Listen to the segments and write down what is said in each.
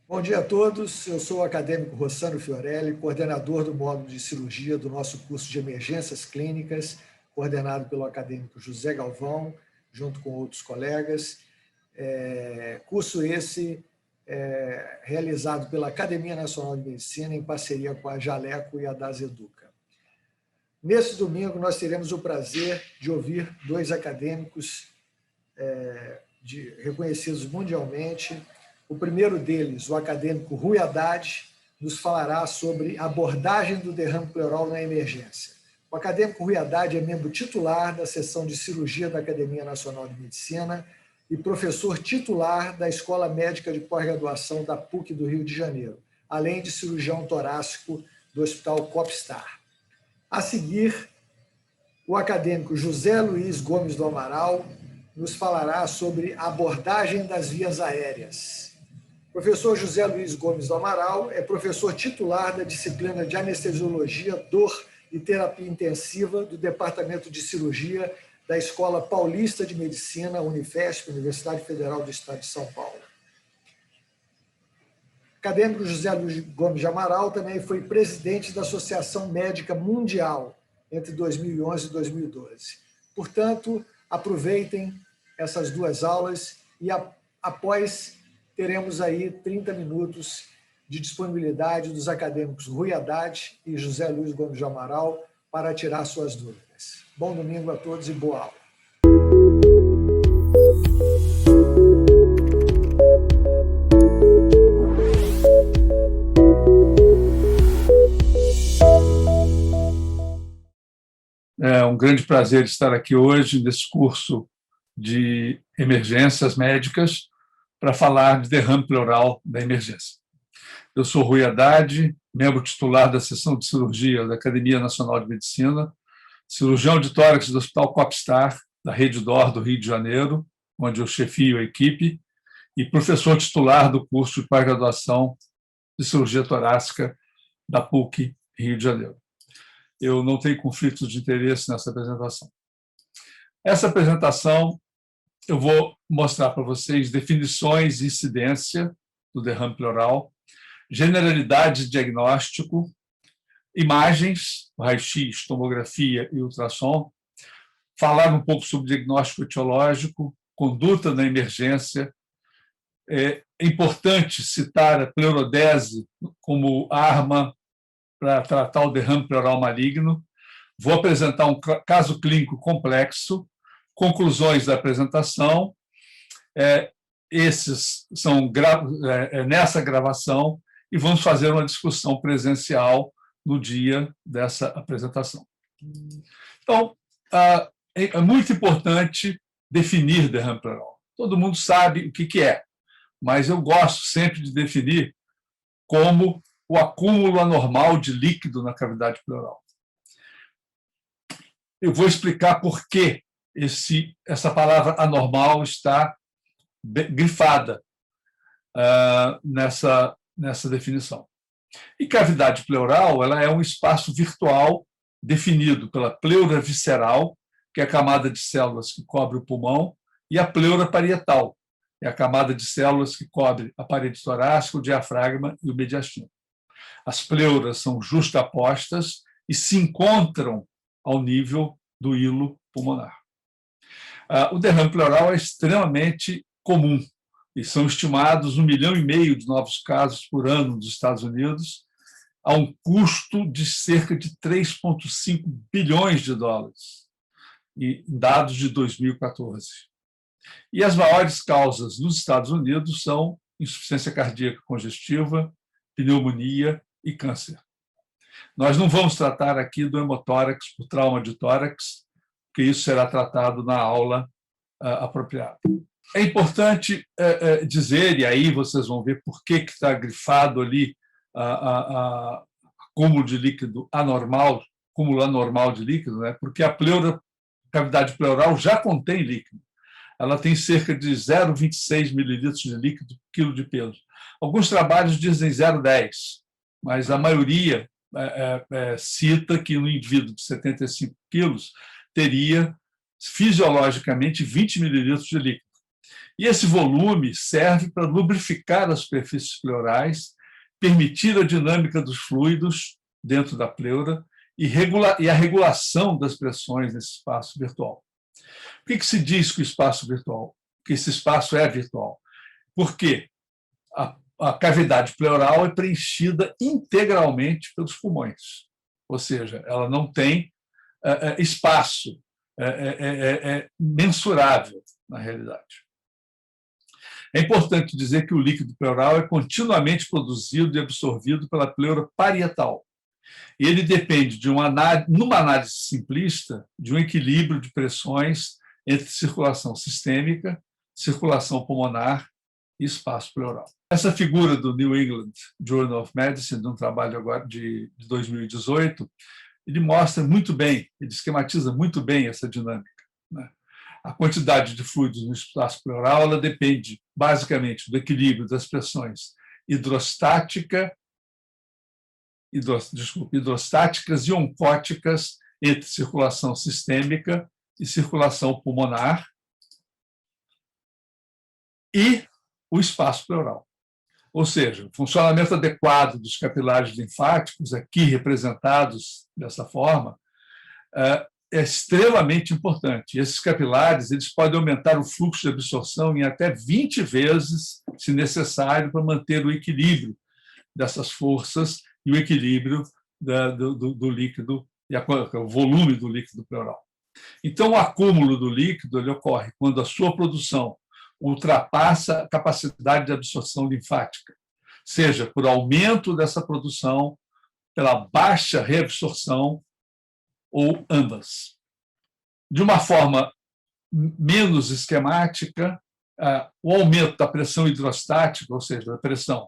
Bom dia a todos, eu sou o acadêmico Rossano Fiorelli, coordenador do módulo de cirurgia do nosso curso de emergências clínicas, coordenado pelo acadêmico José Galvão, junto com outros colegas. Curso esse realizado pela Academia Nacional de Medicina em parceria com a Jaleco e a DASEDUCA. Nesse domingo, nós teremos o prazer de ouvir dois acadêmicos reconhecidos mundialmente. O primeiro deles, o acadêmico Rui Haddad, nos falará sobre abordagem do derrame pleural na emergência. O acadêmico Rui Haddad é membro titular da seção de cirurgia da Academia Nacional de Medicina e professor titular da Escola Médica de Pós-Graduação da PUC do Rio de Janeiro, além de cirurgião torácico do Hospital Copstar. A seguir, o acadêmico José Luiz Gomes do Amaral nos falará sobre abordagem das vias aéreas. O professor José Luiz Gomes do Amaral é professor titular da disciplina de Anestesiologia, Dor e Terapia Intensiva do Departamento de Cirurgia da Escola Paulista de Medicina, Unifesp, Universidade Federal do Estado de São Paulo. O acadêmico José Luiz Gomes de Amaral também foi presidente da Associação Médica Mundial entre 2011 e 2012. Portanto, aproveitem essas duas aulas e após teremos aí 30 minutos de disponibilidade dos acadêmicos Rui Haddad e José Luiz Gomes de Amaral para tirar suas dúvidas. Bom domingo a todos e boa aula. É um grande prazer estar aqui hoje nesse curso de emergências médicas para falar de derrame pleural da emergência. Eu sou Rui Haddad, membro titular da seção de cirurgia da Academia Nacional de Medicina, cirurgião de tórax do Hospital Copstar, da Rede DOR do Rio de Janeiro, onde eu chefio a equipe, e professor titular do curso de pós-graduação de cirurgia torácica da PUC Rio de Janeiro. Eu não tenho conflitos de interesse nessa apresentação. Essa apresentação eu vou mostrar para vocês definições e incidência do derrame pleural, generalidade de diagnóstico, imagens, raio-x, tomografia e ultrassom, falar um pouco sobre diagnóstico etiológico, conduta na emergência. É importante citar a pleurodese como arma para tratar o derrame pleural maligno. Vou apresentar um caso clínico complexo, conclusões da apresentação. Esses são nessa gravação e vamos fazer uma discussão presencial no dia dessa apresentação. Então, é muito importante definir derrame pleural. Todo mundo sabe o que é, mas eu gosto sempre de definir como o acúmulo anormal de líquido na cavidade pleural. Eu vou explicar por que essa palavra anormal está grifada nessa definição. E cavidade pleural ela é um espaço virtual definido pela pleura visceral, que é a camada de células que cobre o pulmão, e a pleura parietal, é a camada de células que cobre a parede torácica, o diafragma e o mediastino. As pleuras são justapostas e se encontram ao nível do hilo pulmonar. O derrame pleural é extremamente comum e são estimados 1,5 milhão de novos casos por ano nos Estados Unidos, a um custo de cerca de 3,5 bilhões de dólares, em dados de 2014. E as maiores causas nos Estados Unidos são insuficiência cardíaca congestiva, pneumonia e câncer. Nós não vamos tratar aqui do hemotórax por trauma de tórax, porque isso será tratado na aula apropriada. É importante dizer, e aí vocês vão ver por que está grifado ali acúmulo de líquido anormal, acúmulo anormal de líquido, né? Porque a cavidade pleural já contém líquido. Ela tem cerca de 0,26 mililitros de líquido por quilo de peso. Alguns trabalhos dizem 0,10, mas a maioria cita que no indivíduo de 75 quilos teria fisiologicamente 20 mililitros de líquido. E esse volume serve para lubrificar as superfícies pleurais, permitir a dinâmica dos fluidos dentro da pleura e a regulação das pressões nesse espaço virtual. Por que se diz que o espaço virtual? Que esse espaço é virtual? Porque a cavidade pleural é preenchida integralmente pelos pulmões, ou seja, ela não tem espaço mensurável, na realidade. É importante dizer que o líquido pleural é continuamente produzido e absorvido pela pleura parietal. E ele depende, numa análise simplista, de um equilíbrio de pressões entre circulação sistêmica, circulação pulmonar e espaço pleural. Essa figura do New England Journal of Medicine, de um trabalho agora de 2018, ele mostra muito bem, ele esquematiza muito bem essa dinâmica, né? A quantidade de fluidos no espaço pleural ela depende, basicamente, do equilíbrio das pressões hidrostáticas e oncóticas entre circulação sistêmica e circulação pulmonar e o espaço pleural. Ou seja, o funcionamento adequado dos capilares linfáticos, aqui representados dessa forma, é extremamente importante. E esses capilares eles podem aumentar o fluxo de absorção em até 20 vezes, se necessário, para manter o equilíbrio dessas forças e o equilíbrio do líquido, e o volume do líquido pleural. Então, o acúmulo do líquido ele ocorre quando a sua produção ultrapassa a capacidade de absorção linfática, seja por aumento dessa produção, pela baixa reabsorção, ou ambas. De uma forma menos esquemática, o aumento da pressão hidrostática, ou seja, da pressão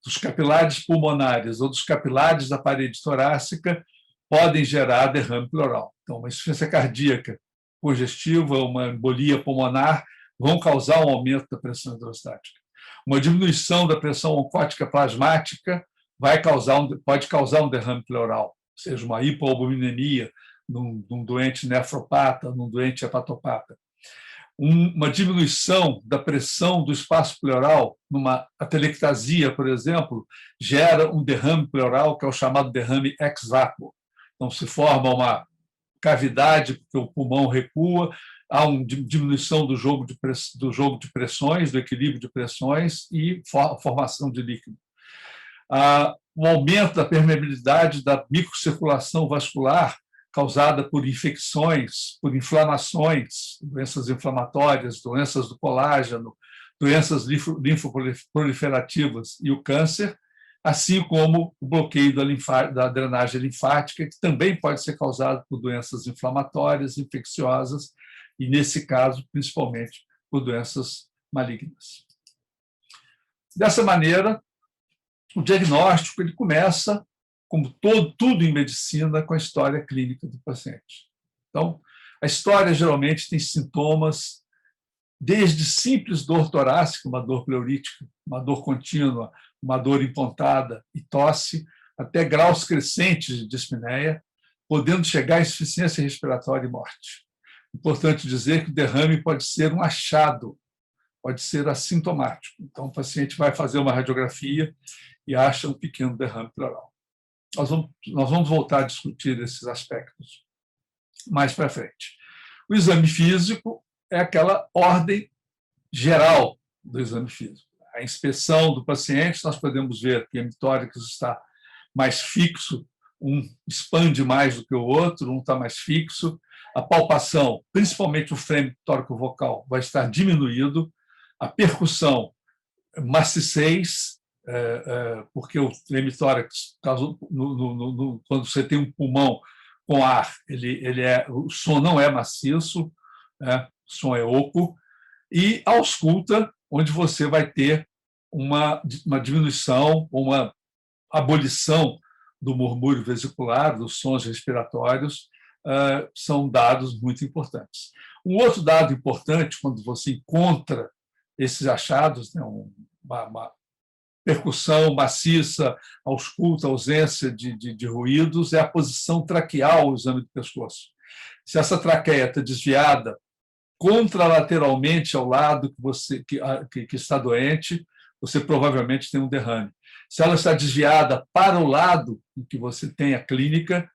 dos capilares pulmonares ou dos capilares da parede torácica, podem gerar derrame pleural. Então, uma insuficiência cardíaca congestiva, uma embolia pulmonar, vão causar um aumento da pressão hidrostática. Uma diminuição da pressão oncótica plasmática pode causar um derrame pleural, seja uma hipoalbuminemia num doente nefropata, num doente hepatopata. Uma diminuição da pressão do espaço pleural, numa atelectasia, por exemplo, gera um derrame pleural, que é o chamado derrame ex vácuo. Então, se forma uma cavidade, porque o pulmão recua, há uma diminuição do jogo de pressões, do equilíbrio de pressões e formação de líquido. O aumento da permeabilidade da microcirculação vascular causada por infecções, por inflamações, doenças inflamatórias, doenças do colágeno, doenças linfoproliferativas e o câncer, assim como o bloqueio da drenagem linfática, que também pode ser causado por doenças inflamatórias, infecciosas, e, nesse caso, principalmente por doenças malignas. Dessa maneira, o diagnóstico ele começa, como tudo em medicina, com a história clínica do paciente. Então, a história geralmente tem sintomas desde simples dor torácica, uma dor pleurítica, uma dor contínua, uma dor empontada e tosse, até graus crescentes de dispneia, podendo chegar à insuficiência respiratória e morte. Importante dizer que o derrame pode ser um achado, pode ser assintomático. Então, o paciente vai fazer uma radiografia e acha um pequeno derrame pleural. Nós vamos voltar a discutir esses aspectos mais para frente. O exame físico é aquela ordem geral do exame físico. A inspeção do paciente, nós podemos ver que o hemitórax está mais fixo, um expande mais do que o outro, um está mais fixo. A palpação, principalmente o frame tóraco-vocal, vai estar diminuído. A percussão, maciçez, porque o hemitórax, quando você tem um pulmão com ar, o som não é maciço, o som é oco. E a ausculta, onde você vai ter uma diminuição, uma abolição do murmúrio vesicular, dos sons respiratórios, são dados muito importantes. Um outro dado importante, quando você encontra esses achados, né, uma percussão maciça, ausculta, ausência de ruídos, é a posição traqueal, o exame do pescoço. Se essa traqueia está desviada contralateralmente ao lado que está doente, você provavelmente tem um derrame. Se ela está desviada para o lado em que você tem a clínica,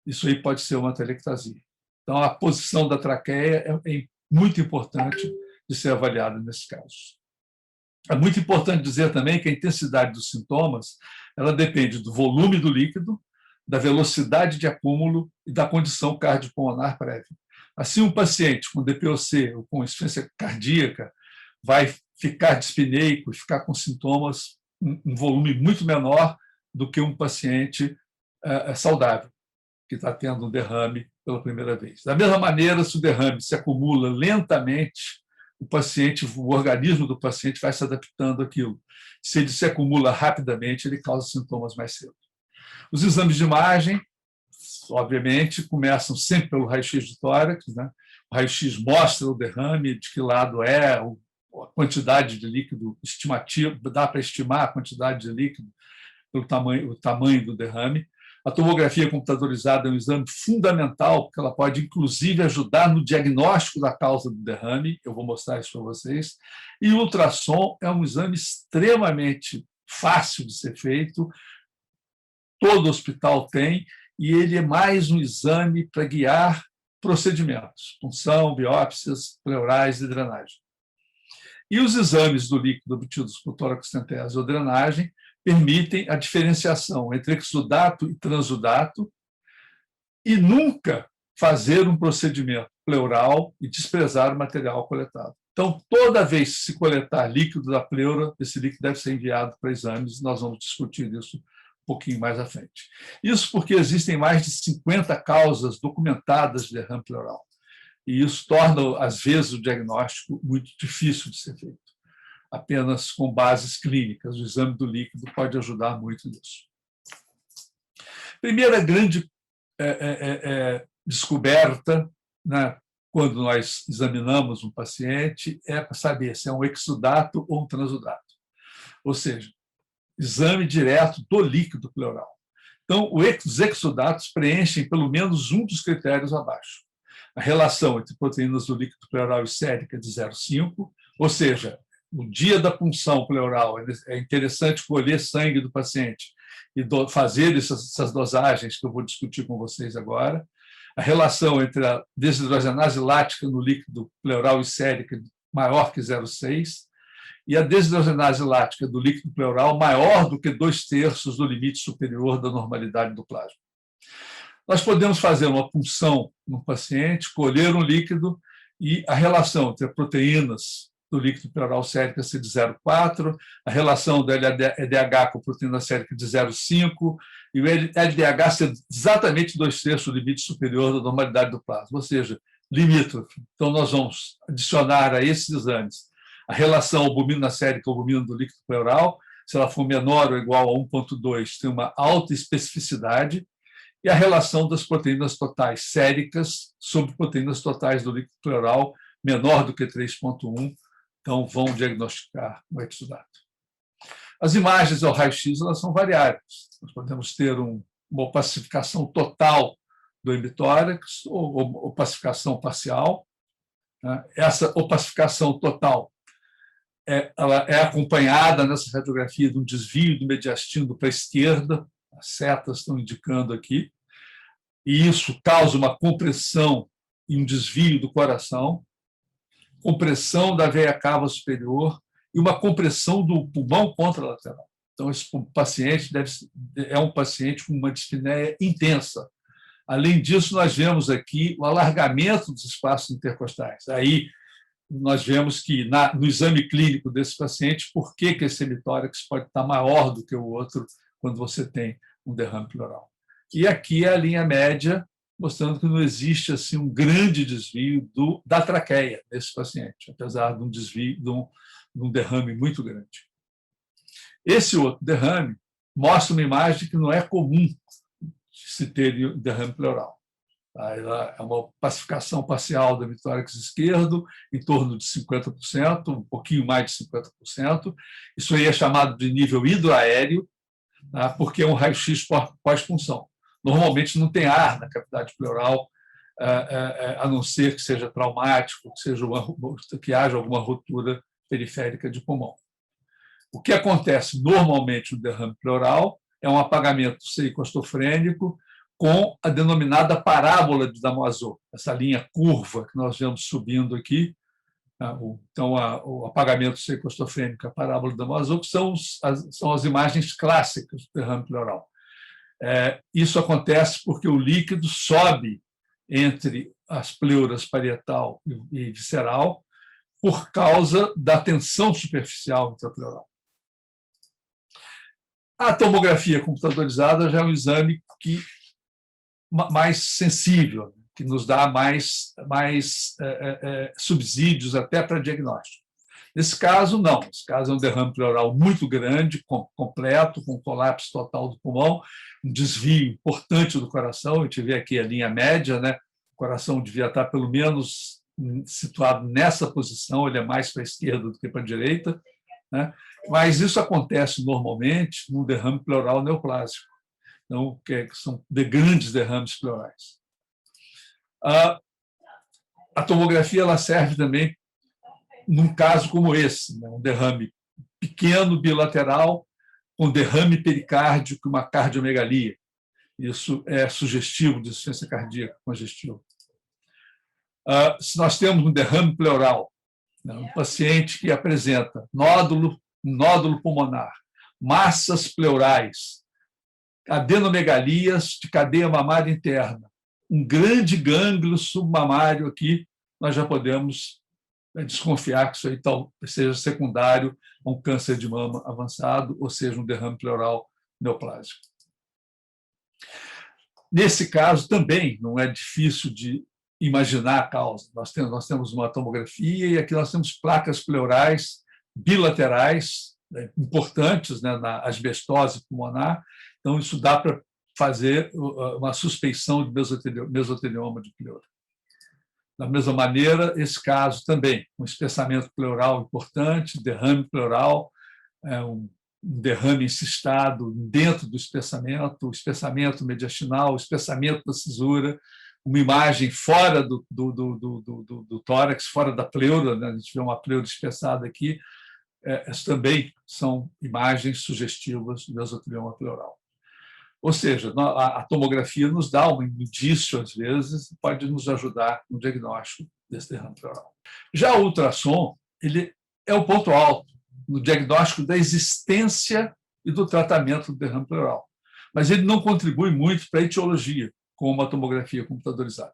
isso aí pode ser uma atelectasia. Então, a posição da traqueia é muito importante de ser avaliada nesses casos. É muito importante dizer também que a intensidade dos sintomas ela depende do volume do líquido, da velocidade de acúmulo e da condição cardiopulmonar prévia. Assim, um paciente com DPOC ou com insuficiência cardíaca vai ficar dispneico e ficar com sintomas, um volume muito menor do que um paciente saudável, que está tendo um derrame pela primeira vez. Da mesma maneira, se o derrame se acumula lentamente, o organismo do paciente vai se adaptando àquilo. Se ele se acumula rapidamente, ele causa sintomas mais cedo. Os exames de imagem, obviamente, começam sempre pelo raio-x de tórax, né? O raio-x mostra o derrame, de que lado é, a quantidade de líquido estimativa, dá para estimar a quantidade de líquido pelo tamanho do derrame. A tomografia computadorizada é um exame fundamental, porque ela pode, inclusive, ajudar no diagnóstico da causa do derrame, eu vou mostrar isso para vocês. E o ultrassom é um exame extremamente fácil de ser feito, todo hospital tem, e ele é mais um exame para guiar procedimentos, punção, biópsias pleurais e drenagem. E os exames do líquido obtidos por toracocentese ou drenagem permitem a diferenciação entre exudato e transudato e nunca fazer um procedimento pleural e desprezar o material coletado. Então, toda vez que se coletar líquido da pleura, esse líquido deve ser enviado para exames, nós vamos discutir isso um pouquinho mais à frente. Isso porque existem mais de 50 causas documentadas de derrame pleural. E isso torna, às vezes, o diagnóstico muito difícil de ser feito, apenas com bases clínicas. O exame do líquido pode ajudar muito nisso. Primeira grande descoberta, né, quando nós examinamos um paciente, é para saber se é um exudato ou um transudato. Ou seja, exame direto do líquido pleural. Então, os exudatos preenchem pelo menos um dos critérios abaixo. A relação entre proteínas do líquido pleural e sérica de 0,5, ou seja, no dia da punção pleural é interessante colher sangue do paciente e fazer essas dosagens que eu vou discutir com vocês agora. A relação entre a desidrogenase lática no líquido pleural e sérica maior que 0,6 e a desidrogenase lática do líquido pleural maior do que 2/3 do limite superior da normalidade do plasma. Nós podemos fazer uma punção no paciente, colher um líquido e a relação entre proteínas do líquido pleural sérica ser de 0,4, a relação do LDH com a proteína sérica de 0,5 e o LDH ser exatamente 2/3 do limite superior da normalidade do plasma, ou seja, limítrofe. Então, nós vamos adicionar a esses exames a relação albumina sérica albumina do líquido pleural, se ela for menor ou igual a 1,2, tem uma alta especificidade, e a relação das proteínas totais séricas sobre proteínas totais do líquido pleural menor do que 3,1, então vão diagnosticar o exudato. As imagens ao raio-x elas são variáveis. Nós podemos ter uma opacificação total do hemitórax ou opacificação parcial. Essa opacificação total ela é acompanhada nessa radiografia de um desvio do mediastino para a esquerda, as setas estão indicando aqui, e isso causa uma compressão e um desvio do coração, compressão da veia cava superior e uma compressão do pulmão contralateral. Então, esse paciente é um paciente com uma dispneia intensa. Além disso, nós vemos aqui o alargamento dos espaços intercostais. Aí, nós vemos que no exame clínico desse paciente, por que esse hemitórax pode estar maior do que o outro quando você tem um derrame pleural. E aqui é a linha média, mostrando que não existe assim, um grande desvio da traqueia nesse paciente, apesar de um desvio, de um derrame muito grande. Esse outro derrame mostra uma imagem que não é comum se ter derrame pleural. Ela é uma opacificação parcial do hemitórax esquerdo, em torno de 50%, um pouquinho mais de 50%. Isso aí é chamado de nível hidroaéreo, porque é um raio-x pós-punção. Normalmente não tem ar na cavidade pleural a não ser que seja traumático, que haja alguma ruptura periférica de pulmão. O que acontece normalmente no derrame pleural é um apagamento seicostofrênico com a denominada parábola de Damoiseau, essa linha curva que nós vemos subindo aqui. Então, o apagamento seicostofrênico, a parábola de Damoiseau, que são as imagens clássicas do derrame pleural. Isso acontece porque o líquido sobe entre as pleuras parietal e visceral por causa da tensão superficial intrapleural. A tomografia computadorizada já é um exame mais sensível, que nos dá mais subsídios até para diagnóstico. Nesse caso, não. Nesse caso, é um derrame pleural muito grande, completo, com colapso total do pulmão, um desvio importante do coração. A gente vê aqui a linha média, né? O coração devia estar, pelo menos, situado nessa posição, ele é mais para a esquerda do que para a direita, né? Mas isso acontece normalmente no derrame pleural neoplásico, então, que são grandes derrames pleurais. A tomografia ela serve também num caso como esse, né? Um derrame pequeno, bilateral, com derrame pericárdico e uma cardiomegalia. Isso é sugestivo de insuficiência cardíaca congestiva. Se nós temos um derrame pleural, né? Um paciente que apresenta nódulo pulmonar, massas pleurais, adenomegalias de cadeia mamária interna, um grande gânglio submamário aqui, nós já podemos desconfiar que isso aí seja secundário a um câncer de mama avançado, ou seja, um derrame pleural neoplásico. Nesse caso, também não é difícil de imaginar a causa. Nós temos uma tomografia e aqui nós temos placas pleurais bilaterais, né, importantes, né, na asbestose pulmonar. Então, isso dá para fazer uma suspeição de mesotelioma de pleura. Da mesma maneira, esse caso também, um espessamento pleural importante, derrame pleural, um derrame encistado dentro do espessamento, o espessamento mediastinal, o espessamento da cisura, uma imagem fora do tórax, fora da pleura, né? A gente vê uma pleura espessada aqui. Essas também são imagens sugestivas do mesotelioma pleural. Ou seja, a tomografia nos dá um indício, às vezes, pode nos ajudar no diagnóstico desse derrame pleural. Já o ultrassom, ele é o ponto alto no diagnóstico da existência e do tratamento do derrame pleural. Mas ele não contribui muito para a etiologia, como a tomografia computadorizada.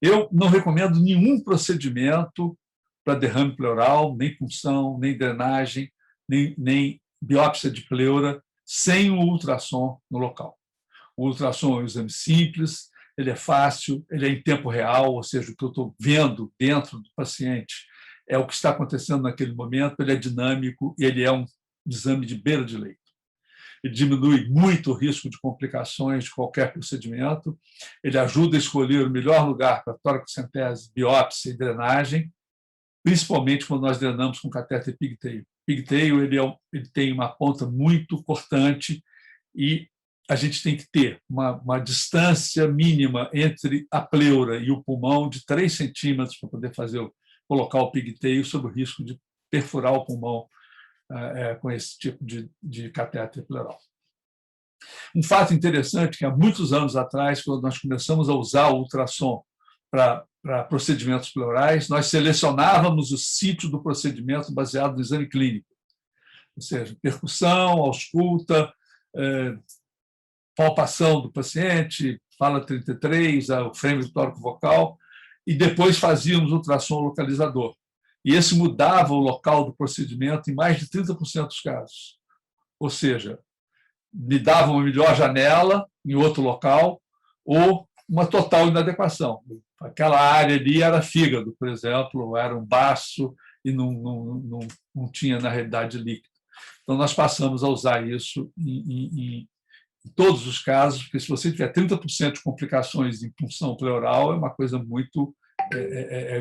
Eu não recomendo nenhum procedimento para derrame pleural, nem punção, nem drenagem, nem biópsia de pleura, sem o ultrassom no local. O ultrassom é um exame simples, ele é fácil, ele é em tempo real, ou seja, o que eu estou vendo dentro do paciente é o que está acontecendo naquele momento, ele é dinâmico e ele é um exame de beira de leito. Ele diminui muito o risco de complicações de qualquer procedimento, ele ajuda a escolher o melhor lugar para toracocentese, biópsia e drenagem, principalmente quando nós drenamos com catéter pigtail. Pigtail ele tem uma ponta muito cortante e a gente tem que ter uma distância mínima entre a pleura e o pulmão de 3 centímetros para poder colocar o pigtail sob o risco de perfurar o pulmão com esse tipo de catéter pleural. Um fato interessante que há muitos anos atrás, quando nós começamos a usar o ultrassom para procedimentos pleurais, nós selecionávamos o sítio do procedimento baseado no exame clínico, ou seja, percussão, ausculta, palpação do paciente, fala 33, o frame tóraco-vocal, e depois fazíamos ultrassom localizador. E esse mudava o local do procedimento em mais de 30% dos casos. Ou seja, me dava uma melhor janela em outro local ou uma total inadequação. Aquela área ali era fígado, por exemplo, ou era um baço e não tinha, na realidade, líquido. Então, nós passamos a usar isso em todos os casos, porque se você tiver 30% de complicações em punção pleural, é uma coisa muito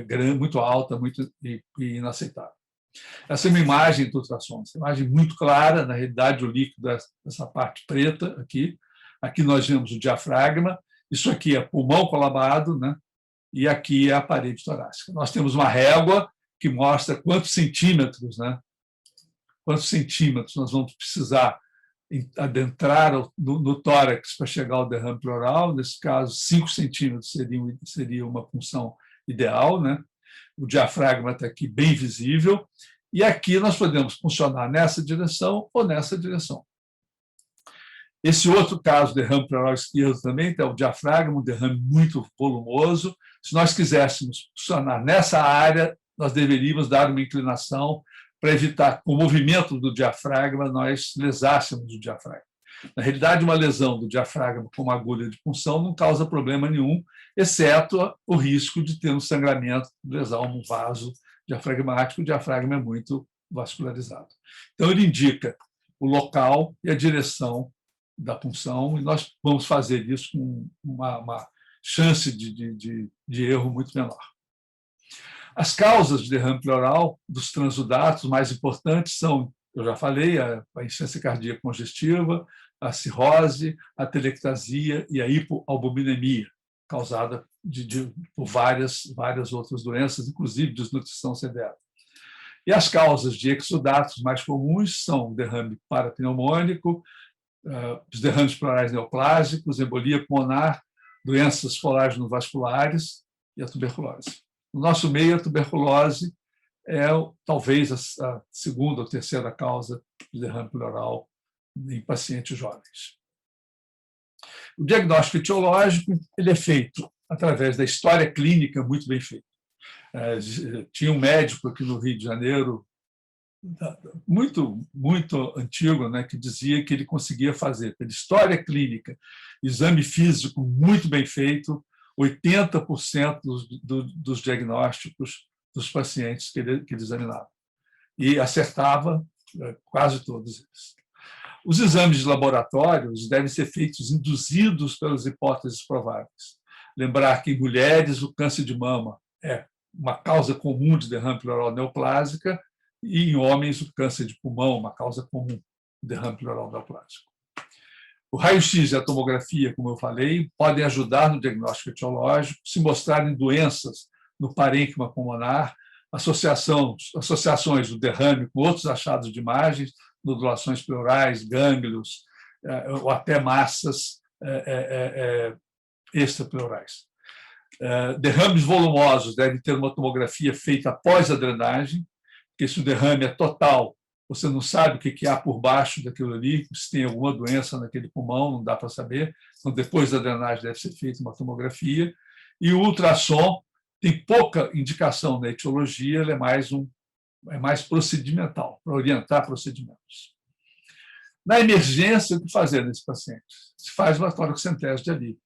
grande, muito alta, muito inaceitável. Essa é uma imagem do ultrassom, essa imagem muito clara, na realidade, o líquido dessa parte preta aqui. Aqui nós vemos o diafragma, Isso aqui é pulmão colapsado, né? E aqui é a parede torácica. Nós temos uma régua que mostra quantos centímetros, né? Quantos centímetros nós vamos precisar adentrar no tórax para chegar ao derrame pleural. Nesse caso, 5 centímetros seria uma função ideal, né? O diafragma está aqui bem visível, e aqui nós podemos funcionar nessa direção ou nessa direção. Esse outro caso, derrame pleural esquerdo, também tem o diafragma, um derrame muito volumoso. Se nós quiséssemos funcionar nessa área, nós deveríamos dar uma inclinação para evitar que, com o movimento do diafragma, nós lesássemos o diafragma. Na realidade, uma lesão do diafragma com uma agulha de punção não causa problema nenhum, exceto o risco de ter um sangramento, lesar um vaso diafragmático. O diafragma é muito vascularizado. Então, ele indica o local e a direção da punção, e nós vamos fazer isso com uma chance de erro muito menor. As causas de derrame pleural dos transudatos mais importantes são, eu já falei, a insuficiência cardíaca congestiva, a cirrose, a telectasia e a hipoalbuminemia, causada por várias outras doenças, inclusive desnutrição severa. E as causas de exudatos mais comuns são o derrame parapneumônico, os derrames pleurais neoplásicos, embolia pulmonar, doenças colágeno-vasculares e a tuberculose. No nosso meio, a tuberculose é talvez a segunda ou terceira causa de derrame pleural em pacientes jovens. O diagnóstico etiológico ele é feito através da história clínica muito bem feita. Tinha um médico aqui no Rio de Janeiro, muito antigo, né, que dizia que ele conseguia fazer, pela história clínica, exame físico muito bem feito, 80% dos diagnósticos dos pacientes que ele examinava. E acertava quase todos eles. Os exames de laboratórios devem ser feitos induzidos pelas hipóteses prováveis. Lembrar que em mulheres o câncer de mama é uma causa comum de derrame pleural neoplásica, e em homens o câncer de pulmão, uma causa comum de derrame pleural neoplásico. O raio-x e a tomografia, como eu falei, podem ajudar no diagnóstico etiológico, se mostrarem doenças no parênquima pulmonar, associações do derrame com outros achados de imagens, nodulações pleurais, gânglios, ou até massas extrapleurais. Derrames volumosos devem ter uma tomografia feita após a drenagem, porque se o derrame é total, você não sabe o que há por baixo daquilo ali, se tem alguma doença naquele pulmão, não dá para saber. Então, depois da drenagem, deve ser feita uma tomografia. E o ultrassom tem pouca indicação na etiologia, ele é mais procedimental, para orientar procedimentos. Na emergência, o que fazer nesse paciente? Se faz uma toracocentese de alívio.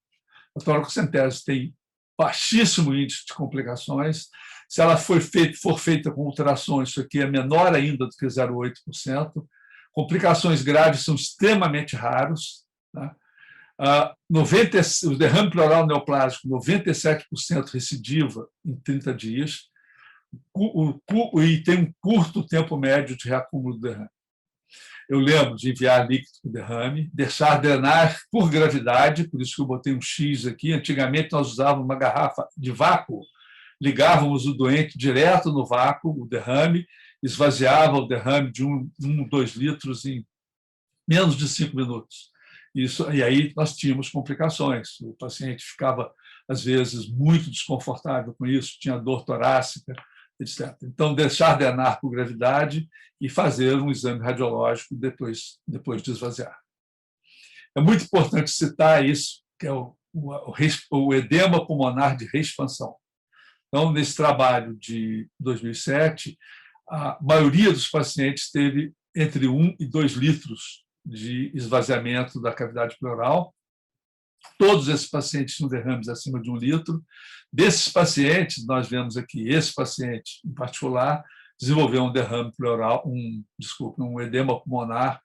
A toracocentese tem baixíssimo índice de complicações. Se ela for feita com ultrassom, isso aqui é menor ainda do que 0,8%. Complicações graves são extremamente raros. Tá? O derrame pleural neoplásico, 97% recidiva em 30 dias, e tem um curto tempo médio de reacúmulo do derrame. Eu lembro de enviar líquido para o derrame, deixar drenar por gravidade, por isso que eu botei um X aqui. Antigamente, nós usávamos uma garrafa de vácuo, ligávamos o doente direto no vácuo, o derrame, esvaziava o derrame de 2 litros em menos de 5 minutos. E aí nós tínhamos complicações. O paciente ficava, às vezes, muito desconfortável com isso, tinha dor torácica, etc. Então, deixar drenar por gravidade e fazer um exame radiológico depois de esvaziar. É muito importante citar isso, que é o edema pulmonar de reexpansão. Então, nesse trabalho de 2007, a maioria dos pacientes teve entre 1 e 2 litros de esvaziamento da cavidade pleural. Todos esses pacientes tinham derrames acima de 1 litro. Desses pacientes, nós vemos aqui, esse paciente em particular desenvolveu um derrame pleural, um edema pulmonar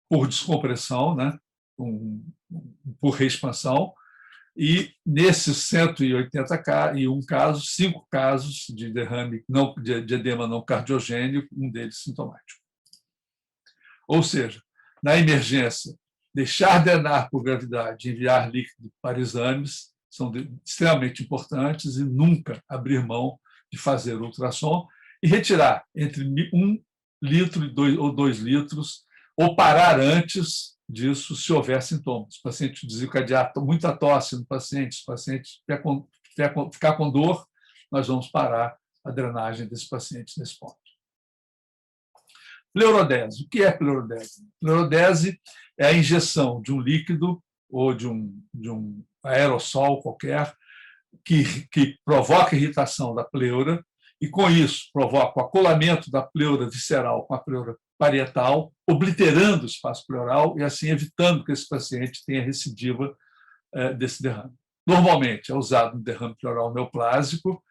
por descompressão, né? Por reexpansão. E nesses 181 casos, 5 casos de derrame de edema não cardiogênico, um deles sintomático. Ou seja, na emergência, deixar drenar por gravidade e enviar líquido para exames são extremamente importantes, e nunca abrir mão de fazer ultrassom e retirar entre 1 litro ou 2 litros, ou parar antes disso se houver sintomas. O paciente desencadear muita tosse no paciente, se o paciente ficar com dor, nós vamos parar a drenagem desse paciente nesse ponto. Pleurodese. O que é pleurodese? Pleurodese é a injeção de um líquido ou de um aerossol qualquer que provoca irritação da pleura e, com isso, provoca o acolamento da pleura visceral com a pleura parietal, obliterando o espaço pleural e, assim, evitando que esse paciente tenha recidiva desse derrame. Normalmente, é usado no derrame pleural neoplásico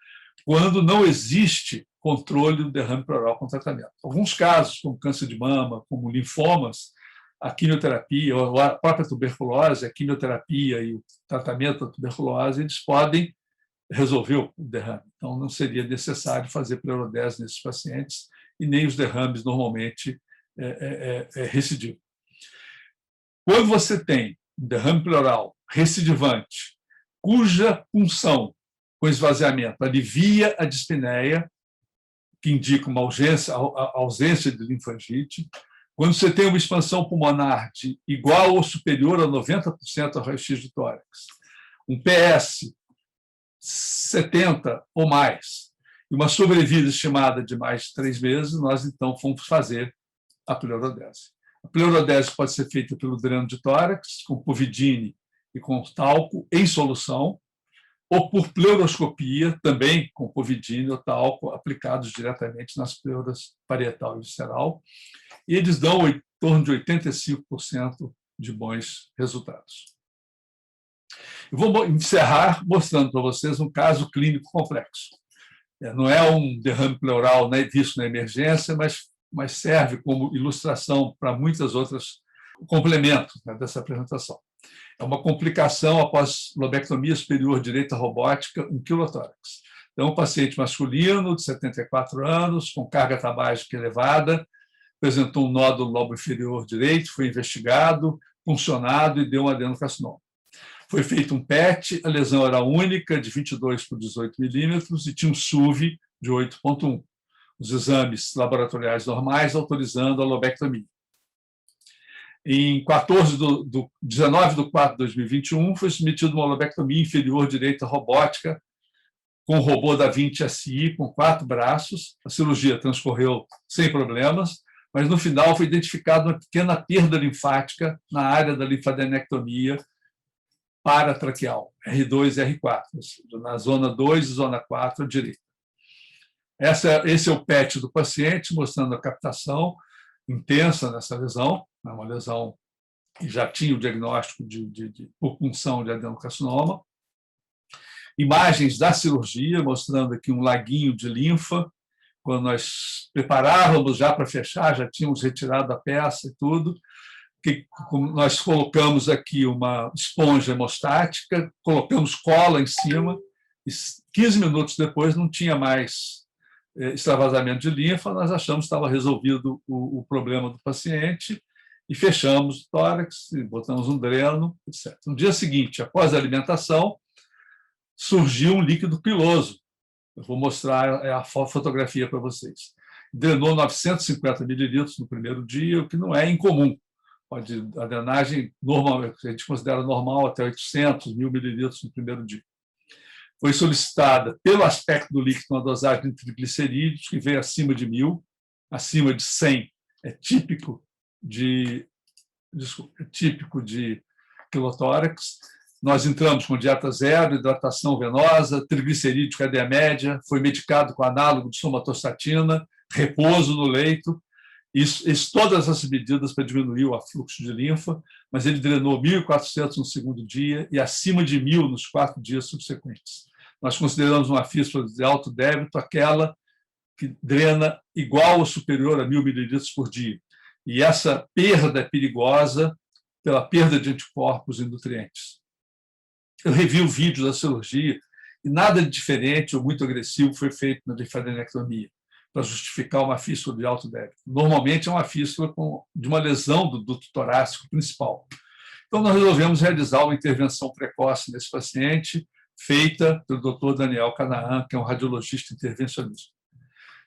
quando não existe controle do derrame pleural com tratamento. Alguns casos, como câncer de mama, como linfomas, a quimioterapia ou a própria tuberculose, a quimioterapia e o tratamento da tuberculose, eles podem resolver o derrame. Então, não seria necessário fazer pleurodese nesses pacientes e nem os derrames normalmente recidivos. Quando você tem um derrame pleural recidivante, cuja punção com esvaziamento alivia a dispneia, que indica uma ausência de linfangite, quando você tem uma expansão pulmonar de igual ou superior a 90% ao raio-x de tórax, um PS 70 ou mais, e uma sobrevida estimada de mais de 3 meses, nós então fomos fazer a pleurodese. A pleurodese pode ser feita pelo dreno de tórax, com povidine e com talco em solução, ou por pleuroscopia, também com povidine ou talco aplicados diretamente nas pleuras parietal e visceral, e eles dão em torno de 85% de bons resultados. Eu vou encerrar mostrando para vocês um caso clínico complexo. Não é um derrame pleural visto na emergência, mas serve como ilustração para muitas outras complementos dessa apresentação. É uma complicação após lobectomia superior direita robótica, 1 quilotórax. Então, um paciente masculino de 74 anos, com carga tabágica elevada, apresentou um nódulo no lobo inferior direito, foi investigado, puncionado e deu um adenocarcinoma. Foi feito um PET, a lesão era única, de 22 por 18 milímetros, e tinha um SUV de 8,1. Os exames laboratoriais normais autorizando a lobectomia. Em 19 de 4 de 2021, foi submetido uma lobectomia inferior direita robótica com o robô da Vinci SI, com 4 braços. A cirurgia transcorreu sem problemas, mas no final foi identificada uma pequena perda linfática na área da linfadenectomia paratraqueal, R2 e R4, na zona 2 e zona 4 à direita. Esse é o PET do paciente, mostrando a captação intensa nessa lesão, uma lesão que já tinha o diagnóstico por punção de adenocarcinoma. Imagens da cirurgia, mostrando aqui um laguinho de linfa. Quando nós preparávamos já para fechar, já tínhamos retirado a peça e tudo. Nós colocamos aqui uma esponja hemostática, colocamos cola em cima, e 15 minutos depois não tinha mais extravasamento de linfa, nós achamos que estava resolvido o problema do paciente e fechamos o tórax, botamos um dreno, etc. No dia seguinte, após a alimentação, surgiu um líquido piloso. Eu vou mostrar a fotografia para vocês. Drenou 950 mililitros no primeiro dia, o que não é incomum. A drenagem normal, a gente considera normal até 800, 1.000 mililitros no primeiro dia. Foi solicitada, pelo aspecto do líquido, uma dosagem de triglicerídeos que veio acima de 1.000, acima de 100 é típico de quilotórax. Nós entramos com dieta zero, hidratação venosa, triglicerídeo cadeia média, foi medicado com análogo de somatostatina, repouso no leito. Todas essas medidas para diminuir o afluxo de linfa, mas ele drenou 1.400 no segundo dia e acima de 1.000 nos 4 dias subsequentes. Nós consideramos uma fístula de alto débito aquela que drena igual ou superior a 1.000 mililitros por dia. E essa perda é perigosa pela perda de anticorpos e nutrientes. Eu revi o vídeo da cirurgia e nada de diferente ou muito agressivo foi feito na linfadenectomia para justificar uma fístula de alto débito. Normalmente é uma fístula de uma lesão do duto torácico principal. Então, nós resolvemos realizar uma intervenção precoce nesse paciente, feita pelo Dr. Daniel Canaan, que é um radiologista intervencionista.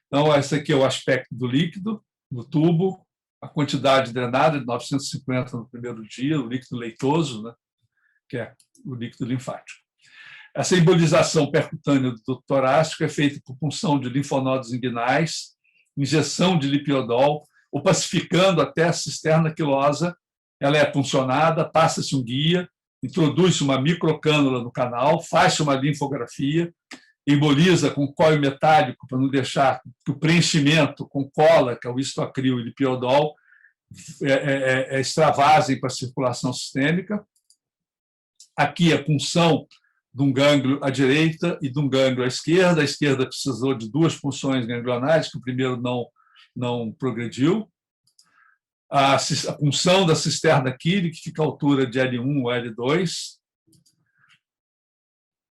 Então, esse aqui é o aspecto do líquido, no tubo, a quantidade drenada de 950 no primeiro dia, o líquido leitoso, né, que é o líquido linfático. Essa embolização percutânea do duto torácico é feita por punção de linfonodos inguinais, injeção de lipiodol, opacificando até a cisterna quilosa. Ela é puncionada, passa-se um guia, introduz-se uma microcânula no canal, faz-se uma linfografia, emboliza com coio metálico para não deixar que o preenchimento com cola, que é o histoacril e lipiodol, extravasem para a circulação sistêmica. Aqui a punção de um gânglio à direita e de um gânglio à esquerda. A esquerda precisou de 2 punções ganglionares, que o primeiro não progrediu. A punção da cisterna Killy, que fica à altura de L1 ou L2.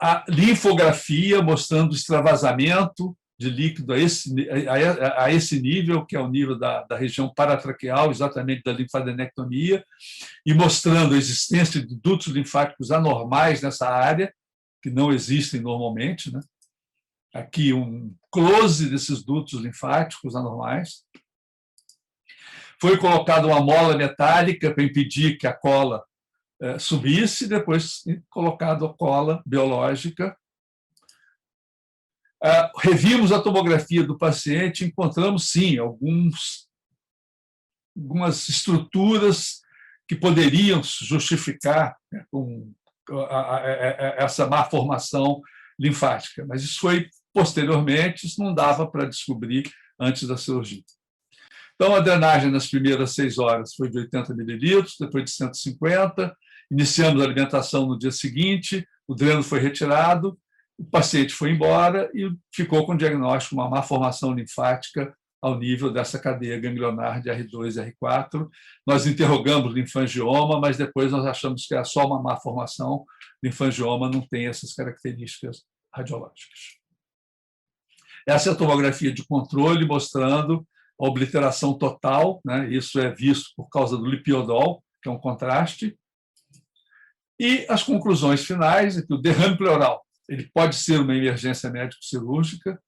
A linfografia mostrando o extravasamento de líquido a esse nível, que é o nível da região paratraqueal, exatamente da linfadenectomia, e mostrando a existência de dutos linfáticos anormais nessa área, que não existem normalmente, né? Aqui um close desses dutos linfáticos anormais. Foi colocada uma mola metálica para impedir que a cola subisse, depois colocado a cola biológica. Revimos a tomografia do paciente, encontramos, sim, algumas estruturas que poderiam justificar, né, essa má formação linfática, mas isso foi posteriormente, isso não dava para descobrir antes da cirurgia. Então, a drenagem nas primeiras 6 horas foi de 80 mililitros, depois de 150, iniciamos a alimentação no dia seguinte, o dreno foi retirado, o paciente foi embora e ficou com o diagnóstico de uma má formação linfática ao nível dessa cadeia ganglionar de R2 e R4. Nós interrogamos linfangioma, mas depois nós achamos que era só uma má formação. Linfangioma não tem essas características radiológicas. Essa é a tomografia de controle mostrando a obliteração total, né? Isso é visto por causa do lipiodol, que é um contraste. E as conclusões finais é que o derrame pleural ele pode ser uma emergência médico-cirúrgica,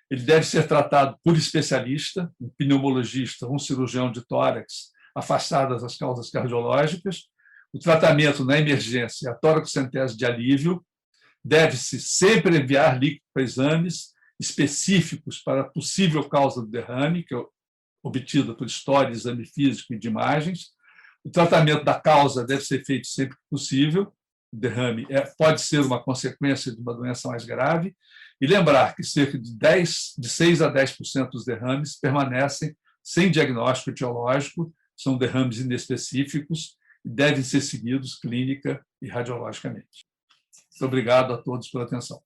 ele deve ser tratado por especialista, um pneumologista, um cirurgião de tórax, afastadas as causas cardiológicas. O tratamento na emergência é a toracocentese de alívio, deve-se sempre enviar líquido para exames específicos para a possível causa do derrame, que é obtida por história, exame físico e de imagens. O tratamento da causa deve ser feito sempre que possível. O derrame pode ser uma consequência de uma doença mais grave. E lembrar que cerca de 6 a 10% dos derrames permanecem sem diagnóstico etiológico, são derrames inespecíficos e devem ser seguidos clínica e radiologicamente. Muito obrigado a todos pela atenção.